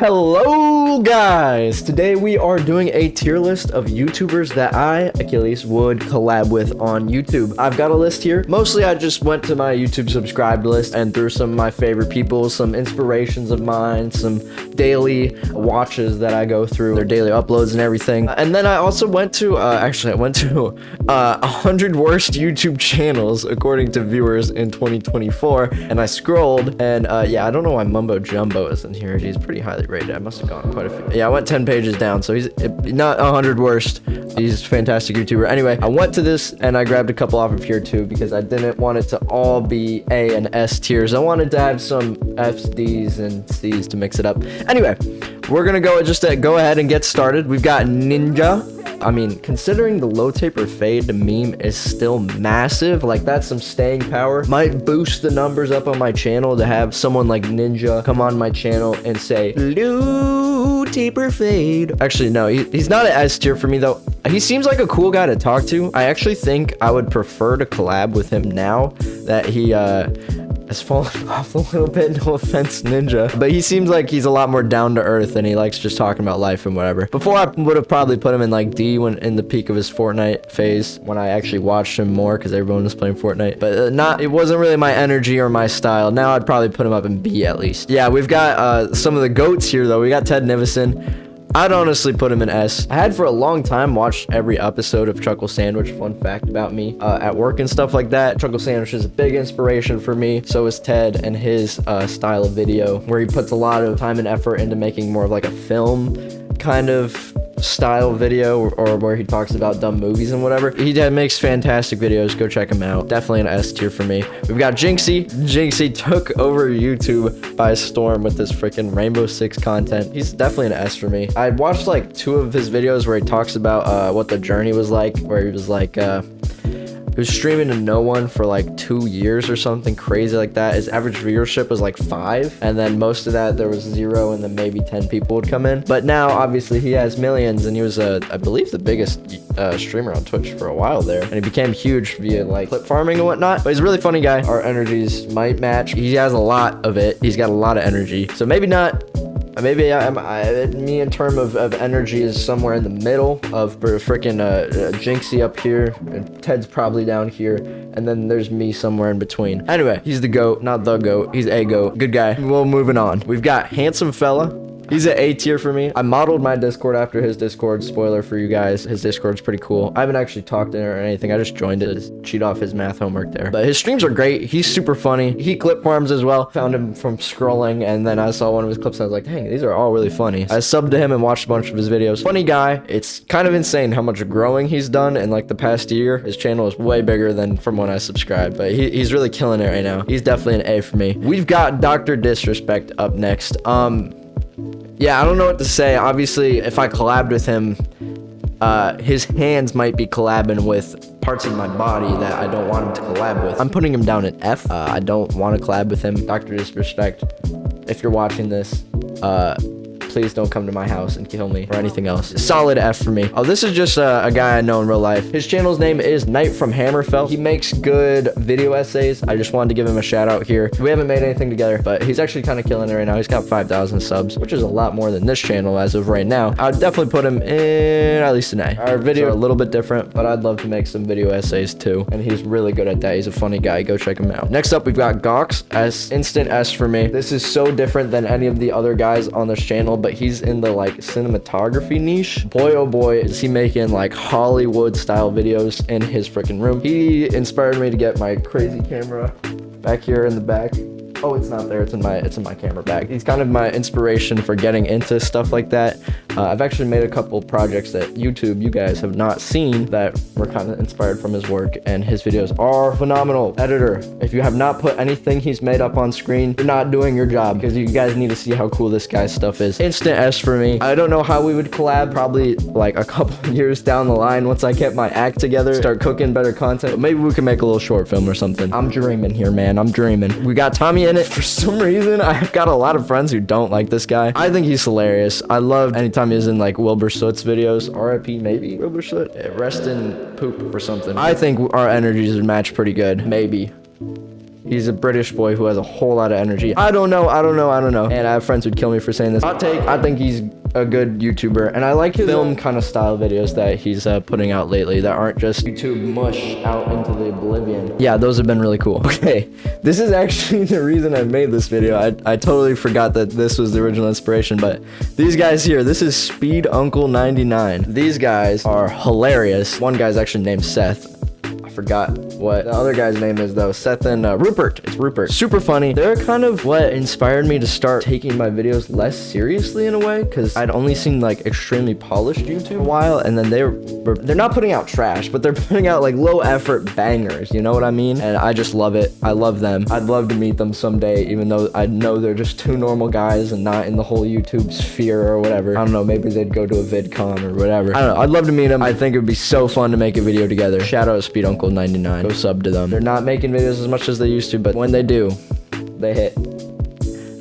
Hello guys! Today we are doing a tier list of YouTubers that I, Achilles, would collab with on YouTube. I've got a list here. Mostly I just went to my YouTube subscribed list and threw some of my favorite people, some inspirations of mine, some daily watches that I go through, their daily uploads and everything. And then I also went to, 100 worst YouTube channels according to viewers in 2024. And I scrolled and yeah, I don't know why Mumbo Jumbo isn't here. He's pretty highly rated. I must have gone quite a few. Yeah, I went 10 pages down, so he's not 100 worst. He's a fantastic YouTuber. Anyway, I went to this and I grabbed a couple off of here too because I didn't want it to all be A and S tiers. I wanted to have some F's, D's, and C's to mix it up. Anyway, we're gonna go ahead and get started. We've got Ninja. I mean, considering the low taper fade, the meme is still massive. Like, that's some staying power. Might boost the numbers up on my channel to have someone like Ninja come on my channel and say, low taper fade. Actually, no, he's not an S tier for me, though. He seems like a cool guy to talk to. I actually think I would prefer to collab with him now that he, has fallen off a little bit, no offense, Ninja. But he seems like he's a lot more down to earth and he likes just talking about life and whatever. Before, I would have probably put him in like D when in the peak of his Fortnite phase, when I actually watched him more because everyone was playing Fortnite. But it wasn't really my energy or my style. Now I'd probably put him up in B at least. Yeah, we've got some of the goats here though. We got Ted Nivison. I'd honestly put him in S. I had for a long time watched every episode of Chuckle Sandwich. Fun fact about me, at work and stuff like that. Chuckle Sandwich is a big inspiration for me. So is Ted and his style of video, where he puts a lot of time and effort into making more of like a film kind of style video, or where he talks about dumb movies and whatever. He makes fantastic videos. Go check him out. Definitely an S tier for me. We've got Jinxie. Jinxie took over YouTube by storm with this freaking Rainbow Six content. He's definitely an S for me. I watched like 2 of his videos where he talks about what the journey was like, where he was like he was streaming to no one for like 2 years or something crazy like that. His average viewership was like 5, and then most of that there was 0, and then maybe 10 people would come in. But now obviously he has millions, and he was I believe the biggest streamer on Twitch for a while there, and he became huge via like clip farming and whatnot. But he's a really funny guy. Our energies might match. He has a lot of it. He's got a lot of energy, so maybe not. Maybe me in terms of energy is somewhere in the middle of freaking Jinxie up here, and Ted's probably down here, and then there's me somewhere in between. Anyway, he's the GOAT, not the GOAT. He's a GOAT. Good guy. Well, moving on. We've got Handsome Fella. He's an A tier for me. I modeled my Discord after his Discord. Spoiler for you guys, his Discord's pretty cool. I haven't actually talked in it or anything. I just joined it to cheat off his math homework there. But his streams are great. He's super funny. He clip farms as well. Found him from scrolling, and then I saw one of his clips and I was like, dang, these are all really funny. I subbed to him and watched a bunch of his videos. Funny guy. It's kind of insane how much growing he's done in like the past year. His channel is way bigger than from when I subscribed, but he's really killing it right now. He's definitely an A for me. We've got Dr. Disrespect up next. Yeah, I don't know what to say. Obviously, if I collabed with him, his hands might be collabing with parts of my body that I don't want him to collab with. I'm putting him down at F. I don't want to collab with him. Dr. Disrespect, if you're watching this, please don't come to my house and kill me or anything else. Solid F for me. Oh, this is just a guy I know in real life. His channel's name is Knight from Hammerfell. He makes good video essays. I just wanted to give him a shout out here. We haven't made anything together, but he's actually kind of killing it right now. He's got 5,000 subs, which is a lot more than this channel as of right now. I'd definitely put him in at least an A. Our videos are a little bit different, but I'd love to make some video essays too, and he's really good at that. He's a funny guy. Go check him out. Next up, we've got Gox. S, instant S for me. This is so different than any of the other guys on this channel, but he's in the like cinematography niche. Boy, oh boy, is he making like Hollywood style videos in his freaking room. He inspired me to get my crazy camera back here in the back. Oh, it's not there. It's in my camera bag. He's kind of my inspiration for getting into stuff like that. I've actually made a couple projects that you guys have not seen that were kind of inspired from his work, and his videos are phenomenal. Editor, if you have not put anything he's made up on screen, you're not doing your job, because you guys need to see how cool this guy's stuff is. Instant S for me. I don't know how we would collab, probably like a couple years down the line once I get my act together, start cooking better content. But maybe we can make a little short film or something. I'm dreaming here, man. I'm dreaming. We got Tommy in it. For some reason, I've got a lot of friends who don't like this guy. I think he's hilarious. I love anytime he's in like Wilbur Soot's videos. RIP maybe Wilbur Soot. Rest in poop or something. I think our energies would match pretty good. Maybe. He's a British boy who has a whole lot of energy. I don't know. And I have friends who'd kill me for saying this. Hot take, I think he's a good YouTuber, and I like his film kind of style videos that he's putting out lately that aren't just YouTube mush out into the oblivion. Yeah, those have been really cool. Okay, this is actually the reason I made this video. I totally forgot that this was the original inspiration, but these guys here, this is Speed Uncle 99. These guys are hilarious. One guy's actually named Seth. I forgot what the other guy's name is though. Seth and Rupert. It's Rupert. Super funny. They're kind of what inspired me to start taking my videos less seriously in a way, because I'd only seen like extremely polished YouTube a while, and then they're not putting out trash, but they're putting out like low effort bangers, you know what I mean? And I just love it. I love them. I'd love to meet them someday, even though I know they're just two normal guys and not in the whole YouTube sphere or whatever. I don't know, maybe they'd go to a VidCon or whatever. I don't know. I'd love to meet them. I think it would be so fun to make a video together. Shout out to Speed Uncle 99. Go sub to them. They're not making videos as much as they used to, but when they do, they hit.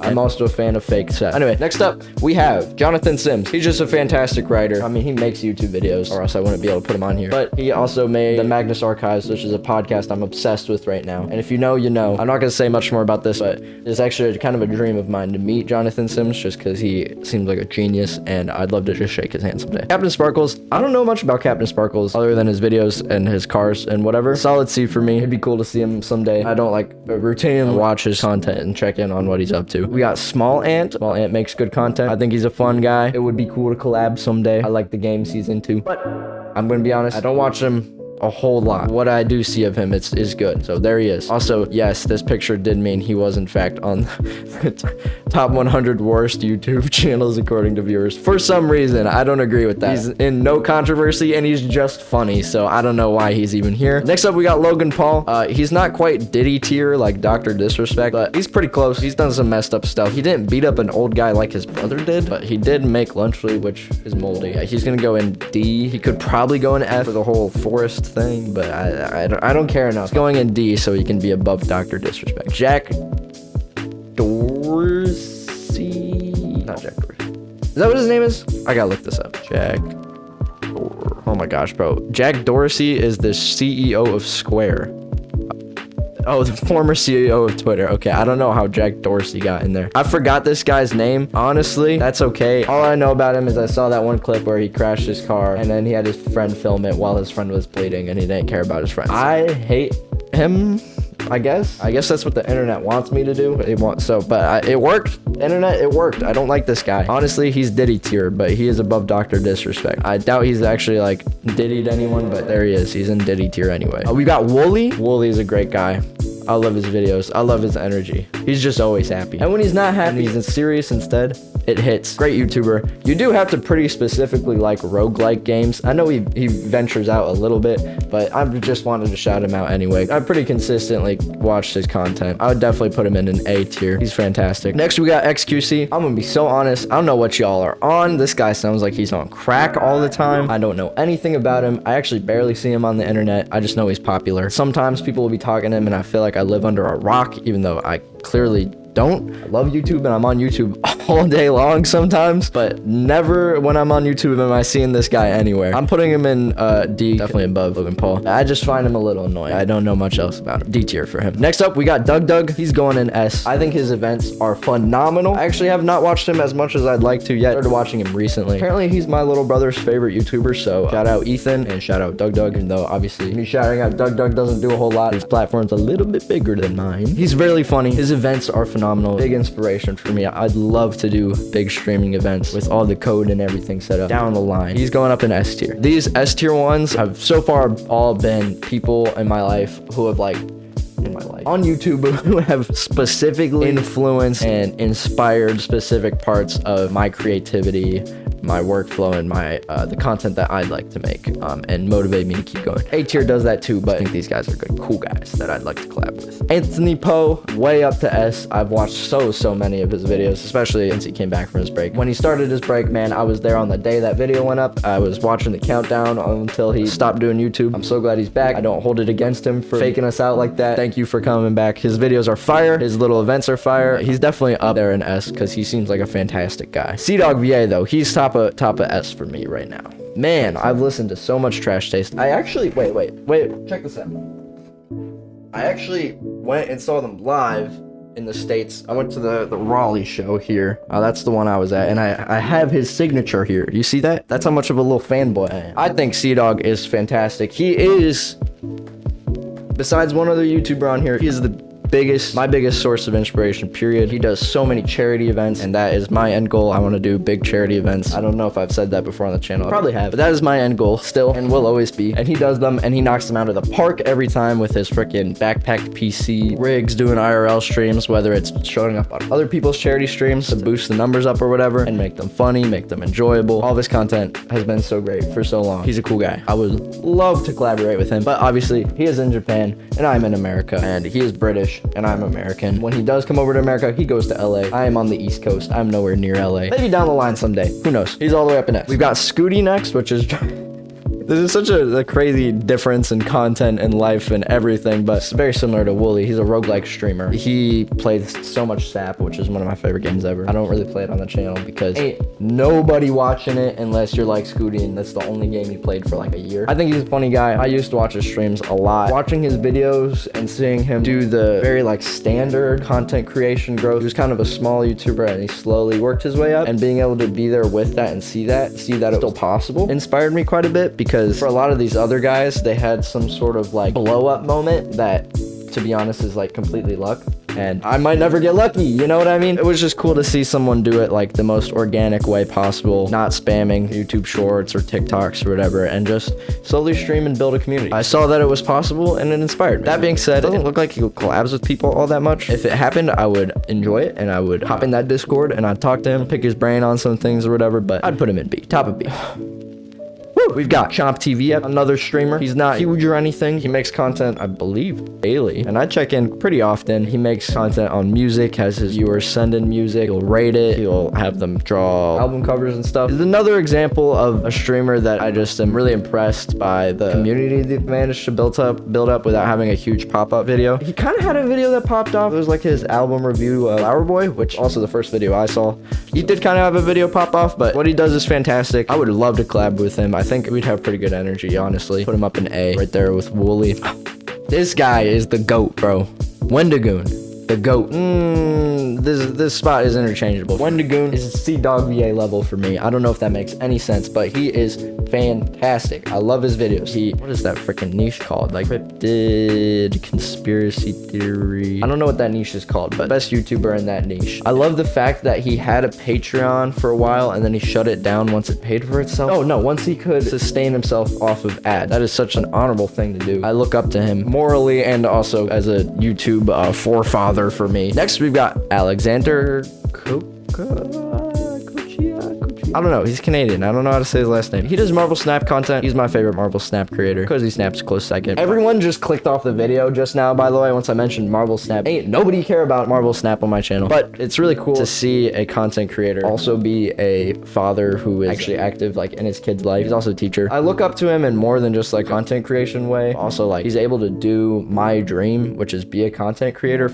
I'm also a fan of fake Seth. Anyway, next up, we have Jonathan Sims. He's just a fantastic writer. I mean, he makes YouTube videos, or else I wouldn't be able to put him on here. But he also made the Magnus Archives, which is a podcast I'm obsessed with right now. And if you know, you know. I'm not going to say much more about this, but it's actually kind of a dream of mine to meet Jonathan Sims, just because he seems like a genius, and I'd love to just shake his hand someday. Captain Sparkles. I don't know much about Captain Sparkles, other than his videos and his cars and whatever. Solid C for me. It'd be cool to see him someday. I don't like routinely watch his content and check in on what he's up to. We got Small Ant. Small Ant makes good content. I think he's a fun guy. It would be cool to collab someday. I like the games he's into. But I'm gonna be honest, I don't watch him a whole lot. What I do see of him is good. So there he is. Also, yes, this picture did mean he was in fact on the top 100 worst YouTube channels according to viewers. For some reason, I don't agree with that. He's in no controversy and he's just funny. So I don't know why he's even here. Next up, we got Logan Paul. He's not quite Diddy tier like Dr. Disrespect, but he's pretty close. He's done some messed up stuff. He didn't beat up an old guy like his brother did, but he did make Lunchly, which is moldy. He's gonna go in D. He could probably go in F for the whole forest thing, but I don't care enough. He's going in D so he can be above Dr. Disrespect. Jack Dorsey. Not Jack Dorsey. Is that what his name is? I gotta look this up. Oh my gosh, bro. Jack Dorsey is the CEO of Square. Oh, the former CEO of Twitter. Okay, I don't know how Jack Dorsey got in there. I forgot this guy's name. Honestly, that's okay. All I know about him is I saw that one clip where he crashed his car and then he had his friend film it while his friend was bleeding and he didn't care about his friend. I hate him, I guess that's what the internet wants me to do. It worked. Internet, it worked. I don't like this guy. Honestly, he's Diddy tier, but he is above Dr. Disrespect. I doubt he's actually like Diddy'd anyone, but there he is. He's in Diddy tier anyway. We got Wooly. Wooly is a great guy. I love his videos. I love his energy. He's just always happy. And when he's not happy, he's serious instead. It hits. Great YouTuber. You do have to pretty specifically like roguelike games. I know he ventures out a little bit, but I just wanted to shout him out anyway. I pretty consistently watched his content. I would definitely put him in an A tier. He's fantastic. Next, we got XQC. I'm gonna be so honest. I don't know what y'all are on. This guy sounds like he's on crack all the time. I don't know anything about him. I actually barely see him on the internet. I just know he's popular. Sometimes people will be talking to him and I feel like I live under a rock, even though I clearly don't. I love YouTube and I'm on YouTube all day long sometimes, but never when I'm on YouTube am I seeing this guy anywhere. I'm putting him in D, definitely above Logan Paul. I just find him a little annoying. I don't know much else about him. D tier for him. Next up, we got Doug. He's going in S. I think his events are phenomenal. I actually have not watched him as much as I'd like to yet. I started watching him recently. Apparently, he's my little brother's favorite YouTuber, so shout out Ethan and shout out Doug, even though obviously me shouting out Doug doesn't do a whole lot. His platform's a little bit bigger than mine. He's really funny. His events are phenomenal. Big inspiration for me. I'd love to do big streaming events with all the code and everything set up down the line. He's going up in S tier. These S tier ones have so far all been people in my life who have on YouTube who have specifically influenced and inspired specific parts of my creativity, my workflow, and my the content that I'd like to make and motivate me to keep going. A tier does that too, but I think these guys are good, cool guys that I'd like to collab with. Anthony Poe, way up to S. I've watched so many of his videos, especially since he came back from his break. When he started his break, man, I was there on the day that video went up. I was watching the countdown until he stopped doing YouTube. I'm so glad he's back. I don't hold it against him for faking us out like that. Thank you for coming back. His videos are fire. His little events are fire. He's definitely up there in S because he seems like a fantastic guy. C-Dog VA though, he's top of S for me right now. Man, I've listened to so much Trash Taste. I actually, wait, check this out. I actually went and saw them live in the States. I went to the Raleigh show here. That's the one I was at, and I have his signature here. Do you see that? That's how much of a little fanboy I am. I think C-Dog is fantastic. He is, besides one other YouTuber on here, he is my biggest source of inspiration, period. He does so many charity events, and that is my end goal. I want to do big charity events. I don't know if I've said that before on the channel. I probably have, but that is my end goal still, and will always be. And he does them, and he knocks them out of the park every time with his freaking backpacked PC rigs, doing IRL streams, whether it's showing up on other people's charity streams to boost the numbers up or whatever, and make them funny, make them enjoyable. All this content has been so great for so long. He's a cool guy. I would love to collaborate with him, but obviously he is in Japan, and I'm in America, and he is British, and I'm American. When he does come over to America, he goes to LA. I am on the East Coast. I'm nowhere near LA. Maybe down the line someday. Who knows? He's all the way up in X. We've got Scooty next, which is... This is such a crazy difference in content and life and everything, but it's very similar to Wooly. He's a roguelike streamer. He plays so much SAP, which is one of my favorite games ever. I don't really play it on the channel because ain't nobody watching it unless you're like Scooty and that's the only game he played for like a year. I think he's a funny guy. I used to watch his streams a lot. Watching his videos and seeing him do the very like standard content creation growth. He was kind of a small YouTuber and he slowly worked his way up, and being able to be there with that and see that it's still possible inspired me quite a bit, because for a lot of these other guys, they had some sort of like blow up moment that, to be honest, is like completely luck, and I might never get lucky, you know what I mean? It was just cool to see someone do it like the most organic way possible, not spamming YouTube shorts or TikToks or whatever, and just slowly stream and build a community. I saw that it was possible and it inspired me. That being said, it doesn't look like he collabs with people all that much. If it happened, I would enjoy it, and I would hop in that Discord and I'd talk to him, pick his brain on some things or whatever, but I'd put him in B, top of B. We've got Chomp TV, another streamer. He's not huge or anything. He makes content, I believe, daily, and I check in pretty often. He makes content on music, has his viewers send in music, he'll rate it, he'll have them draw album covers and stuff. It's another example of a streamer that I just am really impressed by the community they've managed to build up without having a huge pop-up video. He kind of had a video that popped off. It was like his album review of Flower Boy, which also the first video I saw. He did kind of have a video pop off, but what he does is fantastic. I would love to collab with him. I think we'd have pretty good energy, honestly. Put him up in A right there with Wooly. This guy is the GOAT, bro. Wendigoon, the GOAT. This spot is interchangeable. Wendigoon is C-Dog VA level for me. I don't know if that makes any sense, but he is fantastic. I love his videos. What is that freaking niche called? Like cryptid conspiracy theory. I don't know what that niche is called, but best YouTuber in that niche. I love the fact that he had a Patreon for a while and then he shut it down once it paid for itself. Oh no, once he could sustain himself off of ads. That is such an honorable thing to do. I look up to him morally and also as a YouTube forefather for me. Next we've got Alexander I don't know. He's Canadian. I don't know how to say his last name. He does Marvel Snap content. He's my favorite Marvel Snap creator because he snaps close second. Everyone just clicked off the video just now, by the way, once I mentioned Marvel Snap. Ain't nobody care about Marvel Snap on my channel, but it's really cool to see a content creator also be a father who is actually active like in his kid's life. He's also a teacher. I look up to him in more than just like content creation way. Also, like he's able to do my dream, which is be a content creator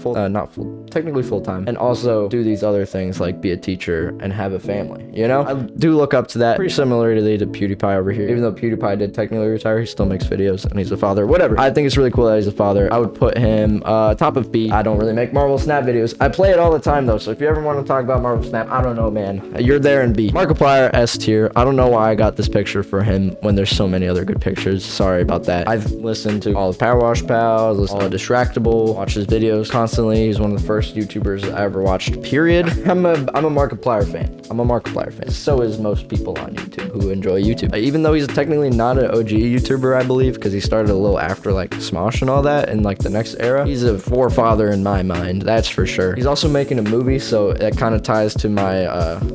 technically full time, and also do these other things like be a teacher and have a family, you know? I do look up to that. Pretty similarly to PewDiePie over here. Even though PewDiePie did technically retire, he still makes videos and he's a father. Whatever. I think it's really cool that he's a father. I would put him top of B. I don't really make Marvel Snap videos. I play it all the time though, so if you ever want to talk about Marvel Snap, I don't know, man. You're there in B. Markiplier, S tier. I don't know why I got this picture for him when there's so many other good pictures. Sorry about that. I've listened to all the Power Wash Pals, listened to all the Distractable, watch his videos constantly. He's one of the first YouTubers I ever watched, period. I'm a Markiplier fan. I'm a Markiplier fan. So is most people on YouTube who enjoy YouTube. Even though he's technically not an OG YouTuber, I believe, because he started a little after like Smosh and all that in like the next era. He's a forefather in my mind, that's for sure. He's also making a movie, so that kind of ties to my,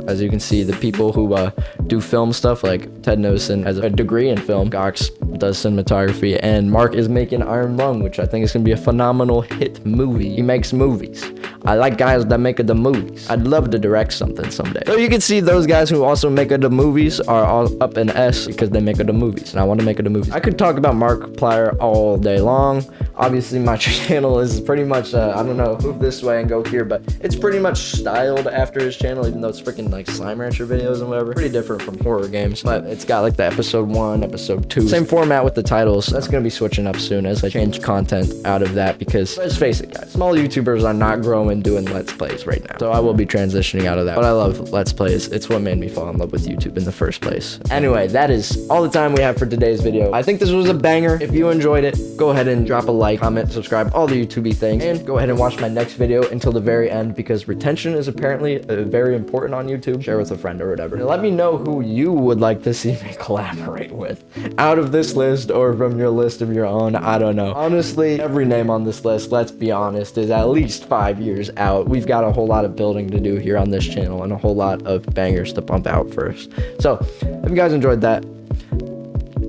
as you can see, the people who do film stuff, like Ted Nosen has a degree in film, Gox does cinematography, and Mark is making Iron Lung, which I think is going to be a phenomenal hit movie. He makes movies. I like guys that make the movies. I'd love to direct something someday. So you can see those guys who also make the movies are all up in S because they make the movies, and I want to make the movies. I could talk about Markiplier all day long. Obviously, my channel is pretty much, I don't know, move this way and go here, but it's pretty much styled after his channel, even though it's freaking like Slime Rancher videos and whatever. Pretty different from horror games, but it's got like the episode 1, episode 2. Same format with the titles. That's gonna be switching up soon as I change content out of that because, let's face it, guys, small YouTubers are not growing doing Let's Plays right now. So I will be transitioning out of that. But I love Let's Plays. It's what made me fall in love with YouTube in the first place. Anyway, that is all the time we have for today's video. I think this was a banger. If you enjoyed it, go ahead and drop a like, comment, subscribe, all the YouTubey things, and go ahead and watch my next video until the very end because retention is apparently very important on YouTube. Share with a friend or whatever. And let me know who you would like to see me collaborate with out of this list or from your list of your own. I don't know. Honestly, every name on this list, let's be honest, is at least 5 years out. We've got a whole lot of building to do here on this channel and a whole lot of bangers to pump out first. So, if you guys enjoyed that,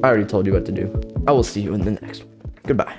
I already told you what to do. I will see you in the next one. Goodbye.